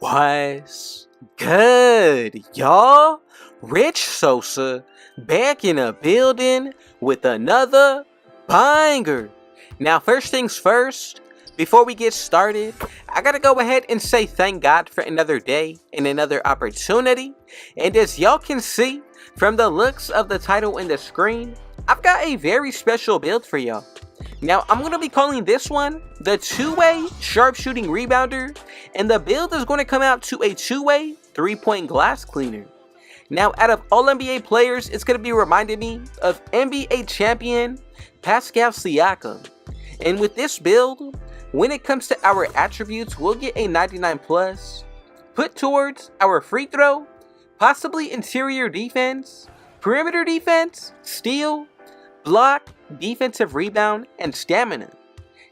What's good, y'all? Rich Sosa back in a building with another banger. Now, first things first, before we get started, I gotta go ahead and say thank God for another day and another opportunity. And as y'all can see from the looks of the title and the screen, I've got a very special build for y'all. Now, I'm going to be calling this one the two-way sharpshooting rebounder, and the build is going to come out to a two-way three-point glass cleaner. Now, out of all NBA players, it's going to be reminding me of NBA champion PASCAL SIAKAM. And with this build, when it comes to our attributes, we'll get a 99 plus, put towards our free throw, possibly interior defense, perimeter defense, steal, block, defensive rebound, and stamina.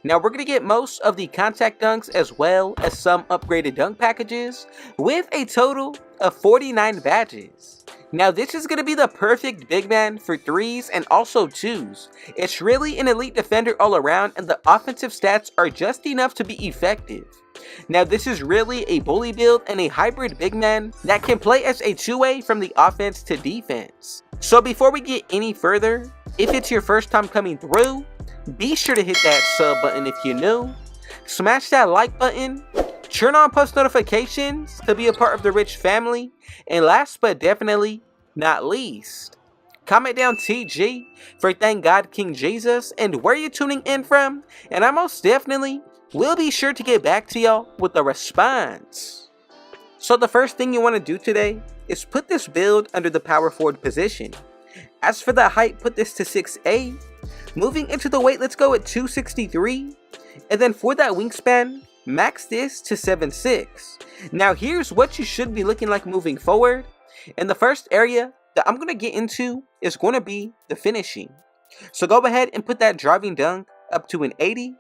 Now we're going to get most of the contact dunks as well as some upgraded dunk packages with a total of 49 badges. Now this is going to be the perfect big man for threes and also twos. It's really an elite defender all around, and the offensive stats are just enough to be effective. Now this is really a bully build and a hybrid big man that can play as a two-way from the offense to defense. So before we get any further, if it's your first time coming through, be sure to hit that sub button if you're new, smash that like button, turn on post notifications to be a part of the Rich family, and last but definitely not least, comment down TG for Thank God King Jesus and where you're tuning in from, and I most definitely will be sure to get back to y'all with a response. So the first thing you want to do today is put this build under the power forward position. As for the height, put this to 6'8". Moving into the weight, let's go at 263. And then for that wingspan, max this to 7'6". Now here's what you should be looking like moving forward. And the first area that I'm going to get into is going to be the finishing. So go ahead and put that driving dunk up to an 80.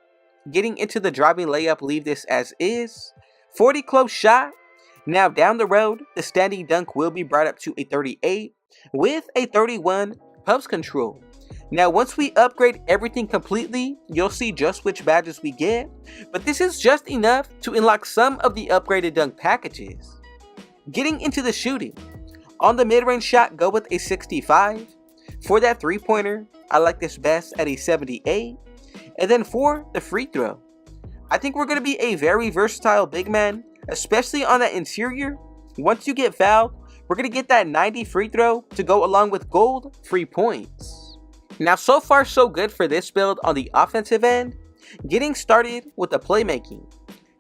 Getting into the driving layup, leave this as is. 40 close shot. Now down the road, the standing dunk will be brought up to a 38 with a 31 post control. Now once we upgrade everything completely, you'll see just which badges we get, but this is just enough to unlock some of the upgraded dunk packages. Getting into the shooting, on the mid-range shot, go with a 65. For that three-pointer, I like this best at a 78. And then for the free throw, I think we're going to be a very versatile big man, especially on that interior. Once you get fouled, we're going to get that 90 free throw to go along with gold free points. Now so far so good for this build on the offensive end. Getting started with the playmaking.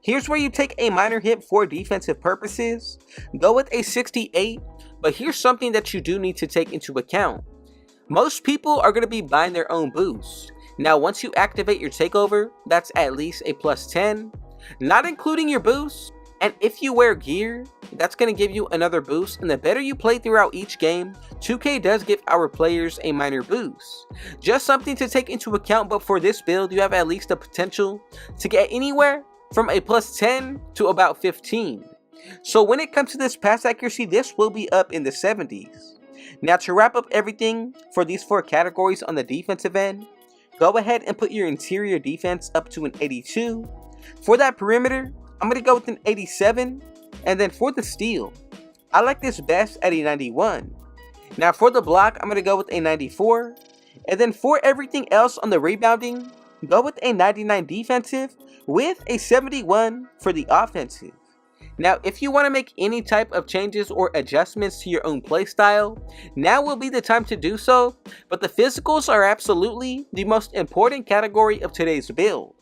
Here's where you take a minor hit for defensive purposes. Go with a 68, but here's something that you do need to take into account. Most people are going to be buying their own boost. Now once you activate your takeover, that's at least a plus 10, not including your boost. And if you wear gear, that's going to give you another boost, and the better you play throughout each game, 2K does give our players a minor boost. Just something to take into account, but for this build, you have at least the potential to get anywhere from a plus 10 to about 15. So when it comes to this pass accuracy, this will be up in the 70s. Now to wrap up everything for these four categories on the defensive end, go ahead and put your interior defense up to an 82. For that perimeter, I'm going to go with an 87, and then for the steal, I like this best at a 91. Now for the block, I'm going to go with a 94, and then for everything else on the rebounding, go with a 99 defensive with a 71 for the offensive. Now if you want to make any type of changes or adjustments to your own playstyle, now will be the time to do so, but the physicals are absolutely the most important category of today's build.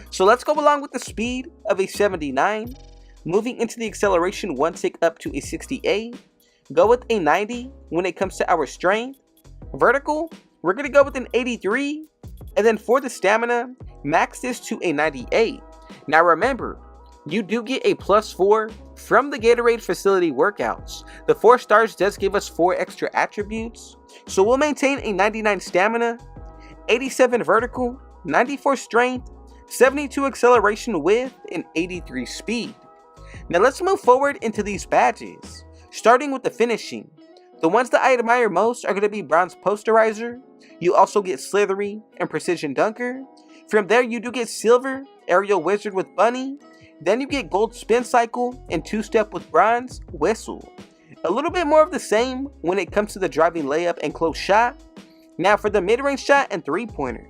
So let's go along with the speed of a 79, moving into the acceleration one tick up to a 68, go with a 90 when it comes to our strength. Vertical, we're going to go with an 83, and then for the stamina, max this to a 98. Now remember, you do get a plus 4 from the Gatorade facility workouts. The 4 stars does give us 4 extra attributes, so we'll maintain a 99 stamina, 87 vertical, 94 strength, 72 acceleration with an 83 speed. Now let's move forward into these badges, starting with the finishing. The ones that I admire most are going to be Bronze Posterizer. You also get Slithery and Precision Dunker. From there you do get Silver, Aerial Wizard with Bunny, Then you get gold spin cycle and 2-step with bronze whistle. A little bit more of the same when it comes to the driving layup and close shot. Now for the mid-range shot and 3-pointer,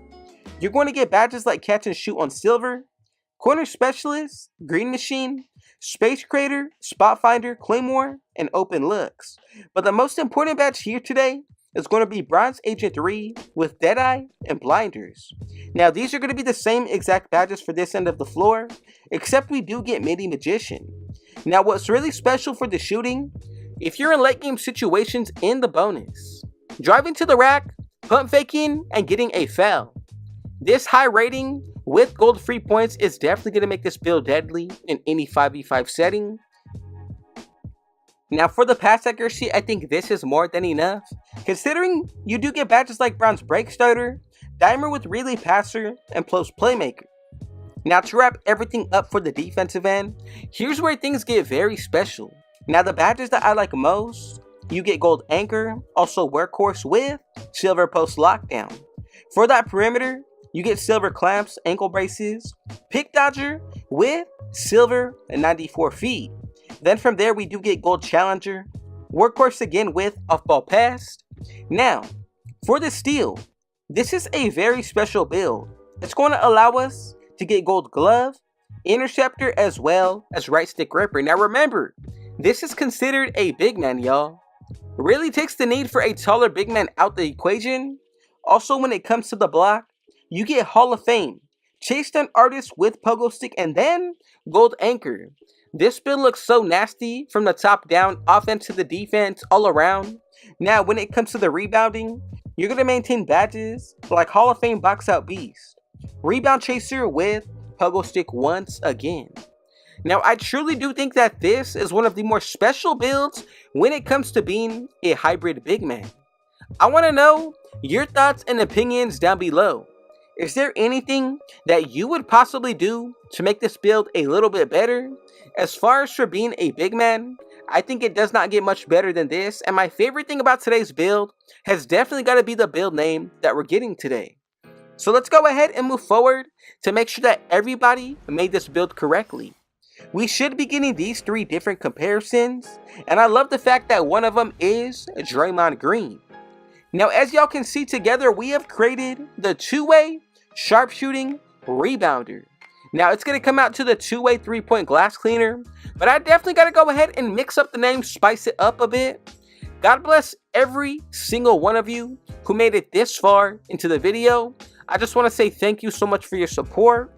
you're going to get badges like catch and shoot on silver, corner specialist, green machine, space creator, spot finder, claymore, and open looks. But the most important badge here today is going to be bronze agent 3 with deadeye and blinders. Now these are going to be the same exact badges for this end of the floor, except we do get midi magician. Now what's really special for the shooting, if you're in late game situations in the bonus, driving to the rack, pump faking, and getting a foul. This high rating with gold free points is definitely going to make this build deadly in any 5v5 setting. Now for the pass accuracy, I think this is more than enough, considering you do get badges like bronze break starter, diamond with relay passer, and plus playmaker. Now to wrap everything up for the defensive end, here's where things get very special. Now the badges that I like most, you get gold anchor, also workhorse with silver post lockdown. For that perimeter, you get silver clamps, ankle braces, pick dodger with silver and 94 feet. Then from there we do get gold challenger, workhorse again with off ball pass. Now for the steal, this is a very special build. It's going to allow us to get gold glove, interceptor, as well as right stick gripper. Now remember, this is considered a big man, y'all. Really takes the need for a taller big man out the equation. Also when it comes to the block, you get Hall of Fame, chase down artist with pogo stick, and then gold anchor. This build looks so nasty from the top down, offense to the defense, all around. Now when it comes to the rebounding, you're going to maintain badges like Hall of Fame box out beast, rebound chaser with pogo stick once again. Now I truly do think that this is one of the more special builds when it comes to being a hybrid big man. I want to know your thoughts and opinions down below. Is there anything that you would possibly do to make this build a little bit better? As far as for being a big man, I think it does not get much better than this, and my favorite thing about today's build has definitely got to be the build name that we're getting today. So let's go ahead and move forward to make sure that everybody made this build correctly. We should be getting these 3 different comparisons, and I love the fact that one of them is Draymond Green. Now as y'all can see, together we have created the 2-way sharpshooting rebounder. Now it's going to come out to the 2-way 3-point glass cleaner, but I definitely got to go ahead and mix up the name, spice it up a bit. God bless every single one of you who made it this far into the video. I just want to say thank you so much for your support.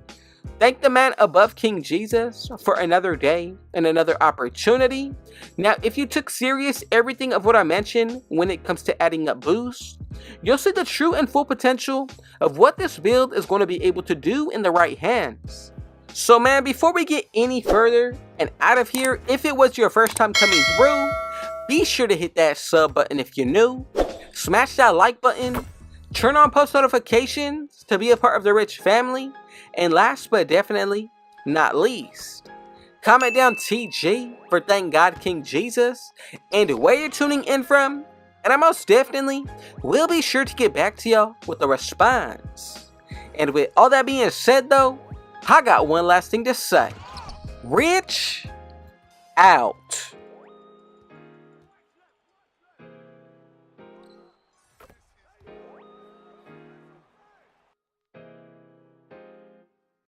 Thank the man above King Jesus for another day and another opportunity. Now, if you took serious everything of what I mentioned when it comes to adding up boosts, you'll see the true and full potential of what this build is going to be able to do in the right hands. So man, before we get any further and out of here, if it was your first time coming through, be sure to hit that sub button if you're new, smash that like button, turn on post notifications to be a part of the rich family, and last but definitely not least, comment down TG for thank God King Jesus and where you're tuning in from, and I most definitely will be sure to get back to y'all with a response. And with all that being said though, I got one last thing to say. Rich out.